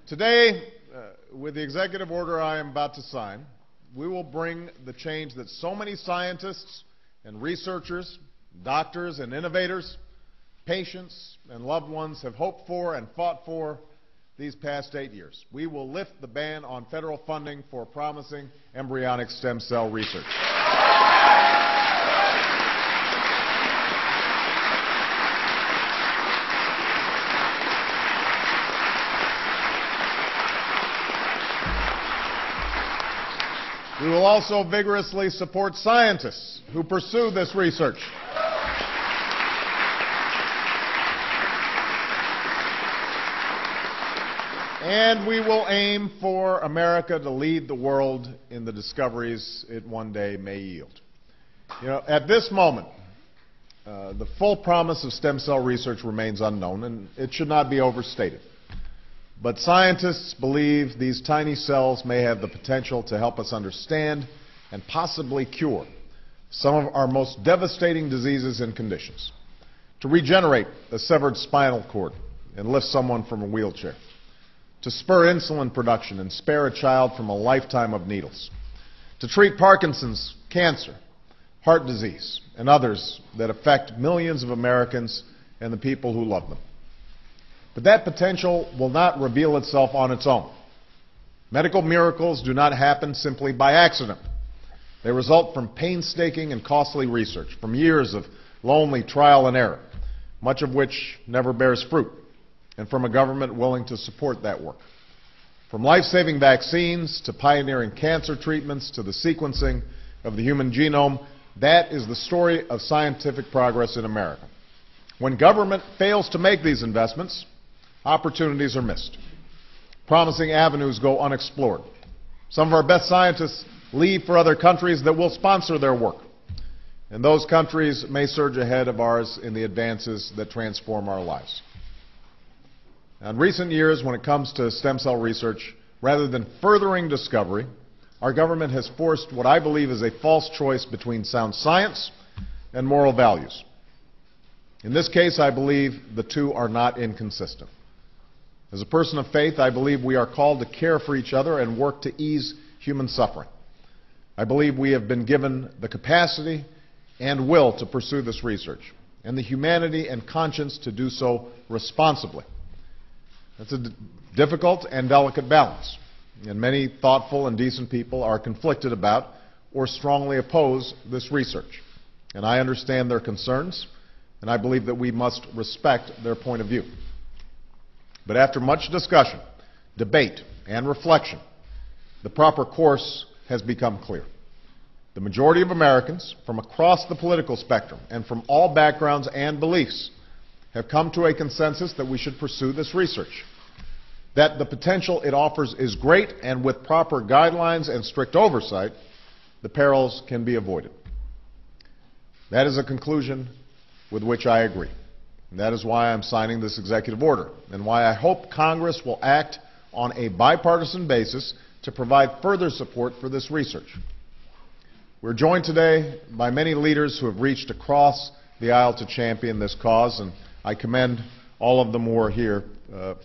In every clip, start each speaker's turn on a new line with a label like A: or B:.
A: Today, with the executive order I am about to sign, we will bring the change that so many scientists and researchers, doctors and innovators, patients and loved ones have hoped for and fought for these past 8 years. We will lift the ban on federal funding for promising embryonic stem cell research. We will also vigorously support scientists who pursue this research. And we will aim for America to lead the world in the discoveries it one day may yield. You know, at this moment, the full promise of stem cell research remains unknown, and it should not be overstated. But scientists believe these tiny cells may have the potential to help us understand and possibly cure some of our most devastating diseases and conditions, to regenerate a severed spinal cord and lift someone from a wheelchair, to spur insulin production and spare a child from a lifetime of needles, to treat Parkinson's, cancer, heart disease, and others that affect millions of Americans and the people who love them. But that potential will not reveal itself on its own. Medical miracles do not happen simply by accident. They result from painstaking and costly research, from years of lonely trial and error, much of which never bears fruit, and from a government willing to support that work. From life-saving vaccines to pioneering cancer treatments to the sequencing of the human genome, that is the story of scientific progress in America. When government fails to make these investments, opportunities are missed. Promising avenues go unexplored. Some of our best scientists leave for other countries that will sponsor their work. And those countries may surge ahead of ours in the advances that transform our lives. Now, in recent years, when it comes to stem cell research, rather than furthering discovery, our government has forced what I believe is a false choice between sound science and moral values. In this case, I believe the two are not inconsistent. As a person of faith, I believe we are called to care for each other and work to ease human suffering. I believe we have been given the capacity and will to pursue this research, and the humanity and conscience to do so responsibly. That's a difficult and delicate balance, and many thoughtful and decent people are conflicted about or strongly oppose this research. And I understand their concerns, and I believe that we must respect their point of view. But after much discussion, debate, and reflection, the proper course has become clear. The majority of Americans from across the political spectrum and from all backgrounds and beliefs have come to a consensus that we should pursue this research, that the potential it offers is great, and with proper guidelines and strict oversight, the perils can be avoided. That is a conclusion with which I agree. And that is why I'm signing this executive order, and why I hope Congress will act on a bipartisan basis to provide further support for this research. We're joined today by many leaders who have reached across the aisle to champion this cause, and I commend all of them who are here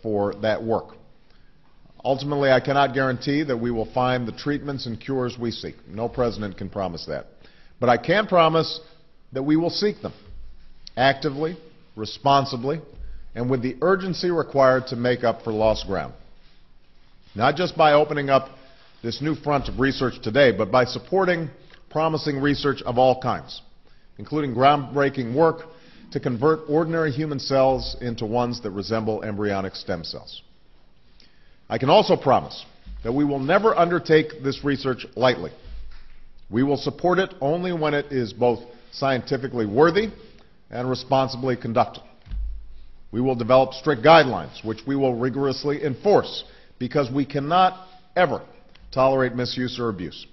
A: for that work. Ultimately, I cannot guarantee that we will find the treatments and cures we seek. No president can promise that. But I can promise that we will seek them actively, responsibly, and with the urgency required to make up for lost ground. Not just by opening up this new front of research today, but by supporting promising research of all kinds, including groundbreaking work to convert ordinary human cells into ones that resemble embryonic stem cells. I can also promise that we will never undertake this research lightly. We will support it only when it is both scientifically worthy and responsibly conducted. We will develop strict guidelines, which we will rigorously enforce, because we cannot ever tolerate misuse or abuse.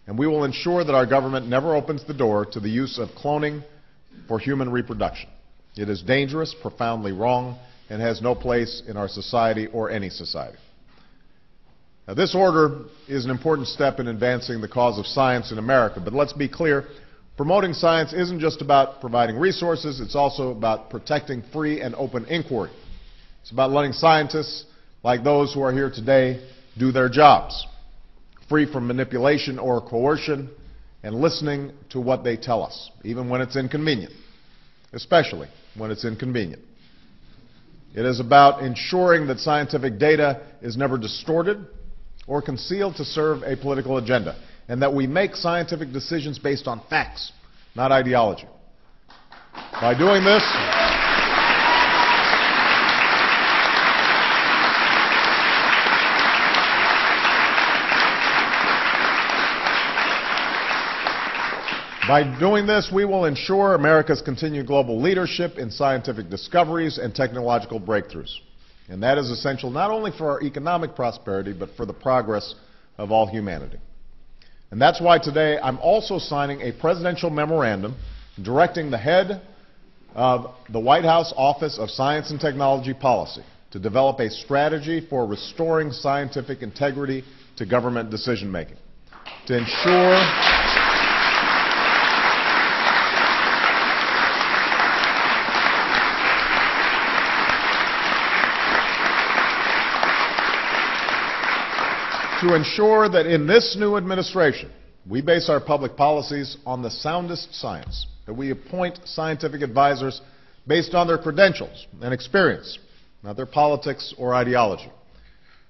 A: And we will ensure that our government never opens the door to the use of cloning for human reproduction. It is dangerous, profoundly wrong, and has no place in our society or any society. Now, this order is an important step in advancing the cause of science in America, but let's be clear, promoting science isn't just about providing resources, it's also about protecting free and open inquiry. It's about letting scientists like those who are here today, do their jobs, free from manipulation or coercion, and listening to what they tell us, even when it's inconvenient, especially when it's inconvenient. It is about ensuring that scientific data is never distorted or concealed to serve a political agenda, and that we make scientific decisions based on facts, not ideology. By doing this, we will ensure America's continued global leadership in scientific discoveries and technological breakthroughs. And that is essential not only for our economic prosperity, but for the progress of all humanity. And that's why today I'm also signing a presidential memorandum directing the head of the White House Office of Science and Technology Policy to develop a strategy for restoring scientific integrity to government decision-making, to ensure that in this new administration, we base our public policies on the soundest science, that we appoint scientific advisors based on their credentials and experience, not their politics or ideology,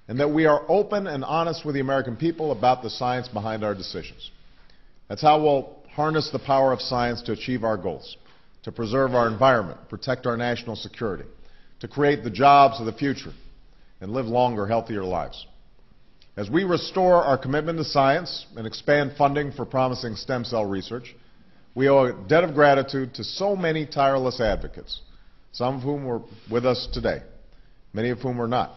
A: and that we are open and honest with the American people about the science behind our decisions. That's how we'll harness the power of science to achieve our goals, to preserve our environment, protect our national security, to create the jobs of the future, and live longer, healthier lives. As we restore our commitment to science and expand funding for promising stem cell research, we owe a debt of gratitude to so many tireless advocates, some of whom were with us today, many of whom were not.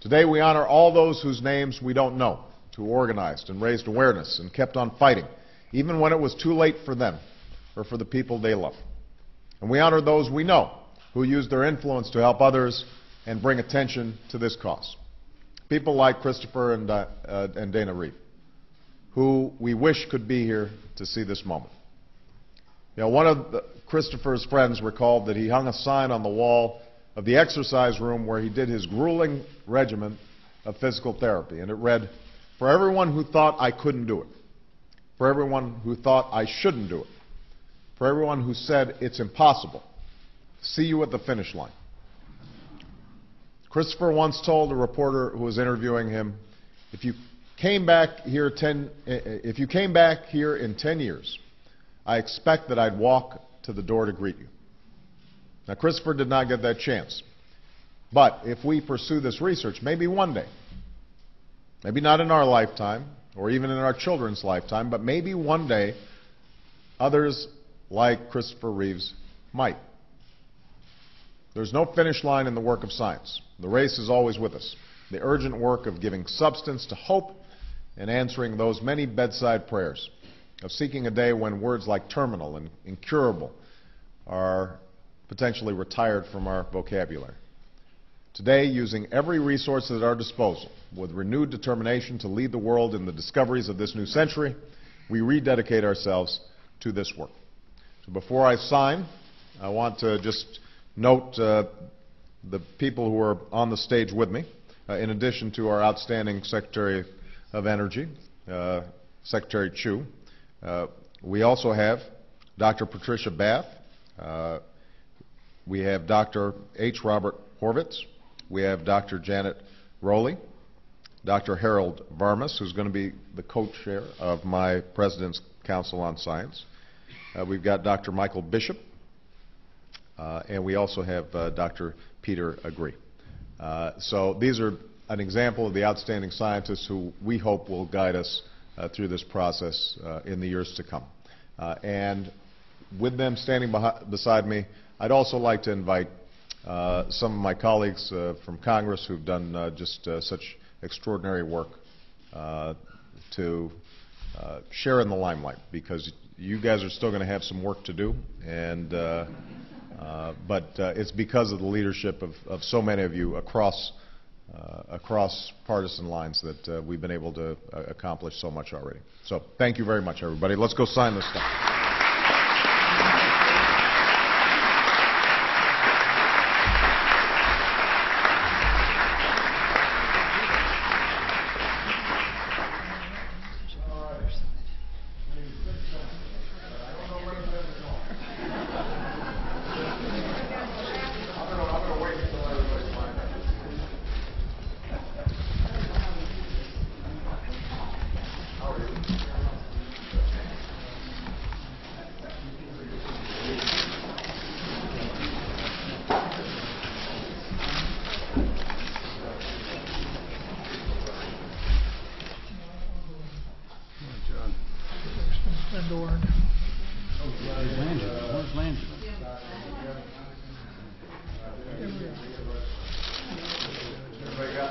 A: Today we honor all those whose names we don't know, who organized and raised awareness and kept on fighting, even when it was too late for them or for the people they love. And we honor those we know, who used their influence to help others and bring attention to this cause. People like Christopher and Dana Reed, who we wish could be here to see this moment. You know, one of Christopher's friends recalled that he hung a sign on the wall of the exercise room where he did his grueling regimen of physical therapy, and it read, "For everyone who thought I couldn't do it, for everyone who thought I shouldn't do it, for everyone who said it's impossible, see you at the finish line." Christopher once told a reporter who was interviewing him, if you came back here in 10 years, I expect that I'd walk to the door to greet you. Now, Christopher did not get that chance. But if we pursue this research, maybe one day, maybe not in our lifetime or even in our children's lifetime, but maybe one day, others like Christopher Reeves might. There's no finish line in the work of science. The race is always with us. The urgent work of giving substance to hope and answering those many bedside prayers, of seeking a day when words like terminal and incurable are potentially retired from our vocabulary. Today, using every resource at our disposal, with renewed determination to lead the world in the discoveries of this new century, we rededicate ourselves to this work. So before I sign, I want to just note the people who are on the stage with me, in addition to our outstanding Secretary of Energy, Secretary Chu. We also have Dr. Patricia Bath. We have Dr. H. Robert Horvitz. We have Dr. Janet Rowley, Dr. Harold Varmus, who's going to be the co-chair of my President's Council on Science. We've got Dr. Michael Bishop, and we also have Dr. Peter Agree. So these are an example of the outstanding scientists who we hope will guide us through this process in the years to come. And with them standing beside me, I'd also like to invite some of my colleagues from Congress who've done just such extraordinary work to share in the limelight, because you guys are still going to have some work to do, and but it's because of the leadership of so many of you across partisan lines that we've been able to accomplish so much already. So thank you very much, everybody. Let's go sign this stuff.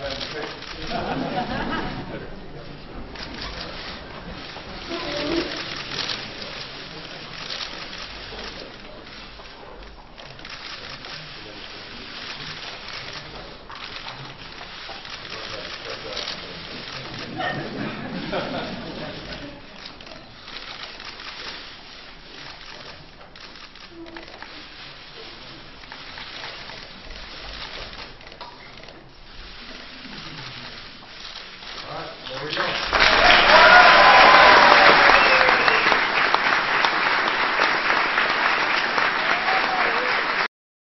A: ahead and take